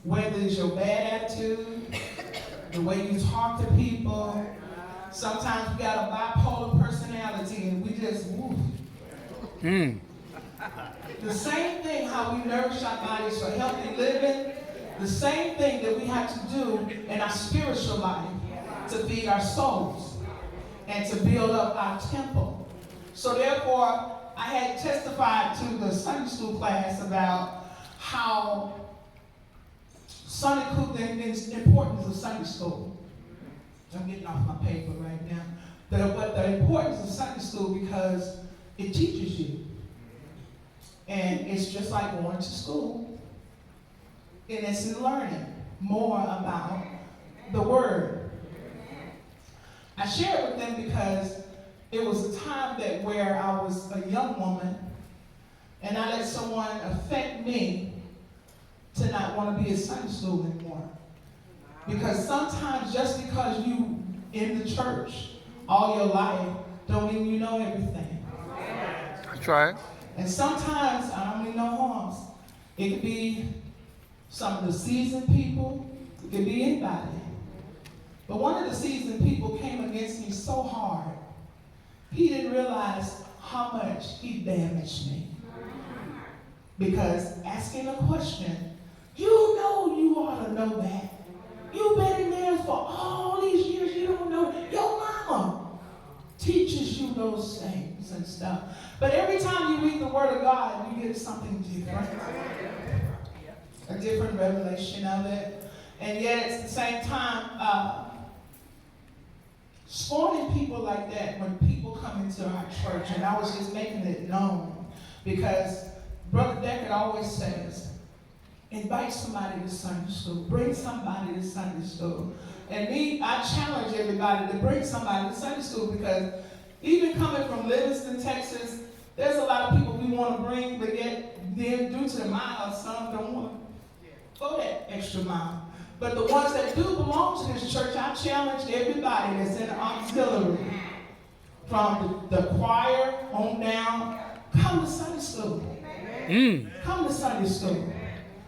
whether it's your bad attitude, the way you talk to people. Sometimes we got a bipolar personality and we just woo. The same thing how we nourish our bodies for healthy living, the same thing that we have to do in our spiritual life to feed our souls and to build up our temple. So therefore, I had testified to the Sunday school class about how Sunday school, the importance of Sunday school. I'm getting off my paper right now. But the importance of Sunday school because it teaches you. And it's just like going to school. And it's learning more about the Word. I share it with them because it was a time that where I was a young woman and I let someone affect me to not want to be at Sunday school anymore. Because sometimes just because you in the church all your life don't mean you know everything. That's right. And sometimes, I don't mean no harms, it could be some of the seasoned people, it could be anybody. But one of the seasoned people came against me so hard, he didn't realize how much he damaged me. Because asking a question, you know you ought to know that. You've been in there for all these years, you don't know. Your mama teaches you those things and stuff. But every time you read the Word of God, you get something different. A different revelation of it. And yet at the same time, scorning people like that when people come into our church, and I was just making it known, because Brother Deckard always says, invite somebody to Sunday school. Bring somebody to Sunday school. And me, I challenge everybody to bring somebody to Sunday school, because even coming from Livingston, Texas, there's a lot of people we want to bring, but yet then due to the mile, some don't want to go that extra mile. But the ones that do belong to this church, I challenge everybody that's in the auxiliary, from the choir on down, come to Sunday school. Come to Sunday school.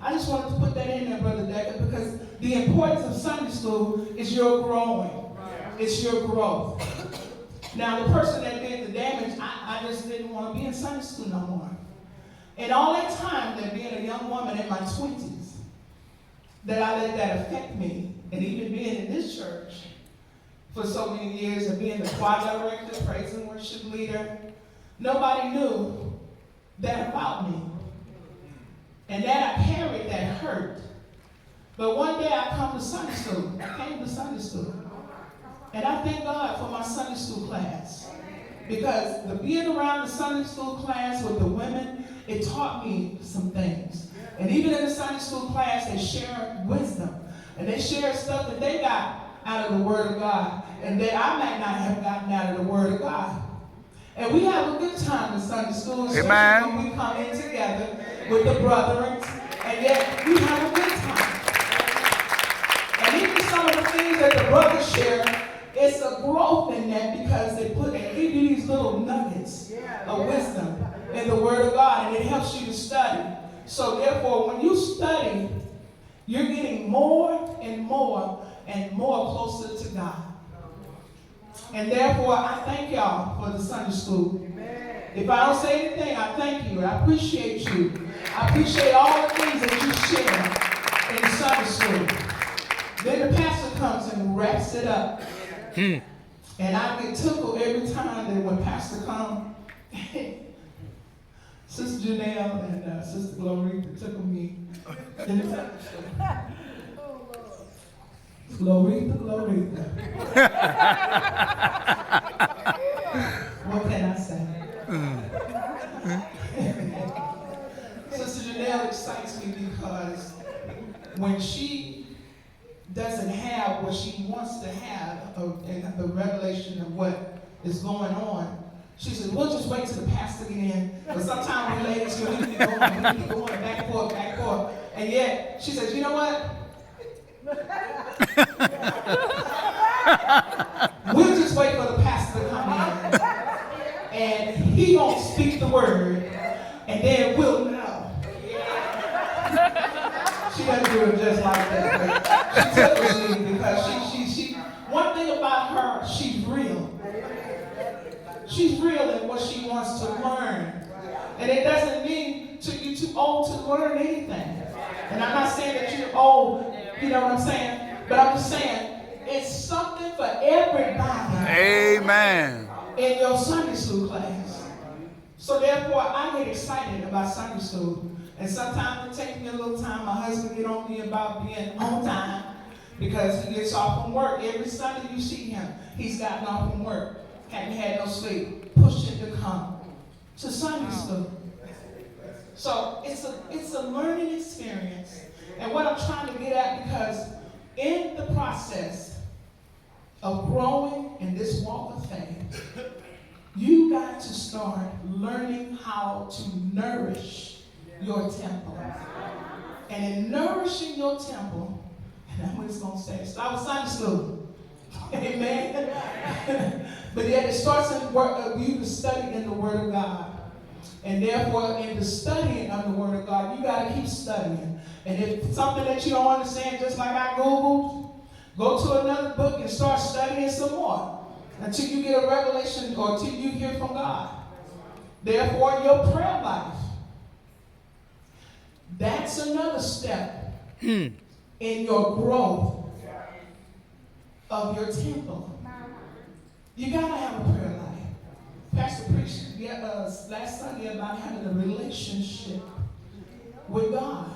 I just wanted to put that in there, Brother Deckard, because the importance of Sunday school is your growing. It's your growth. Now, the person that did the damage, I just didn't want to be in Sunday school no more. And all that time, that being a young woman in my 20s, that I let that affect me, and even being in this church for so many years, and being the choir director, praise and worship leader, nobody knew that about me. And that I carried that hurt. But one day I come to Sunday school. I came to Sunday school. And I thank God for my Sunday school class. Because the being around the Sunday school class with the women, it taught me some things. And even in the Sunday school class, they shared wisdom. And they shared stuff that they got out of the Word of God. And that I might not have gotten out of the Word of God. And we have a good time in Sunday school, especially when we come in together with the brethren, and yet we have a good time. And even some of the things that the brothers share, it's a growth in that, because they give you these little nuggets of wisdom in the Word of God, and it helps you to study. So therefore, when you study, you're getting more and more and more closer to God. And therefore, I thank y'all for the Sunday school. If I don't say anything, I thank you. I appreciate you. I appreciate all the things that you share in Sunday school. Then the pastor comes and wraps it up. And I get tickled every time that when pastor comes, Sister Janelle and Sister Gloria tickle me in the Sunday school. Gloria. What can I say? Sister Janelle excites me because when she doesn't have what she wants to have, and the revelation of what is going on, she says, we'll just wait till the pastor get in. But sometimes we ladies, we keep going back and forth. And yet, she says, you know what? We'll just wait for the pastor to come in, and he won't speak the word, and then we'll know. She doesn't do it just like that. But she tickles me because she. One thing about her, she's real. She's real in what she wants to learn. And it doesn't mean you're too old to learn anything. And I'm not saying that you're old, you know what I'm saying? But I'm just saying, it's something for everybody. Amen. In your Sunday school class. So therefore, I get excited about Sunday school. And sometimes it takes me a little time. My husband get on me about being on time because he gets off from work. Every Sunday you see him, he's gotten off from work. Hadn't had no sleep. Pushed him to come to Sunday school. So it's a learning experience. And what I'm trying to get at, because in the process of growing in this walk of faith, you got to start learning how to nourish your temple. And in nourishing your temple, and I'm just going to say, start with Sunday school. Amen. But yet it starts in you to study in the Word of God. And therefore, in the studying of the Word of God, you got to keep studying. And if something that you don't understand, just like I Googled, go to another book and start studying some more until you get a revelation or until you hear from God. Therefore, your prayer life, that's another step in your growth of your temple. You got to have a prayer life. Pastor preached last Sunday about having a relationship with God.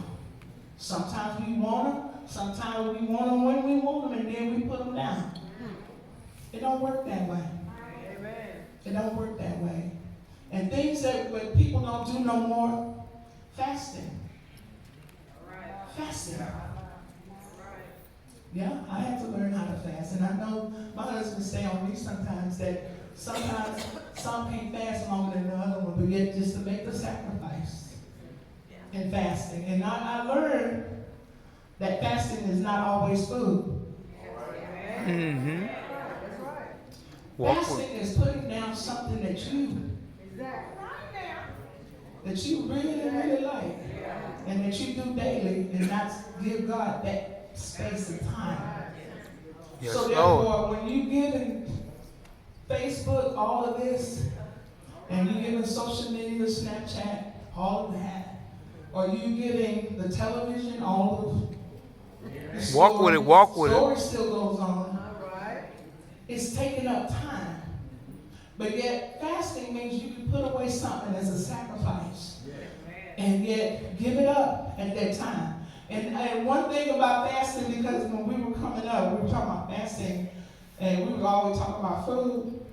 Sometimes we want them, sometimes we want them when we want them, and then we put them down. It don't work that way. It don't work that way. And things that people don't do no more, fasting. Fasting. Yeah, I had to learn how to fast. And I know my husband say on me sometimes that sometimes some can't fast longer than the other one, but yet just to make the sacrifice in fasting. And I learned that fasting is not always food. Mm-hmm. Fasting is putting down something that you really, really like, and that you do daily, and not give God that space of time. Yes, so therefore, Lord. when you give in Facebook all of this, and you giving social media, Snapchat, all of that, or you giving the television, all of the story, Walk with it. Story still goes on. It's taking up time. But yet, fasting means you can put away something as a sacrifice. And yet, give it up at that time. And one thing about fasting, because when we were coming up, we were talking about fasting, and we were always talking about food.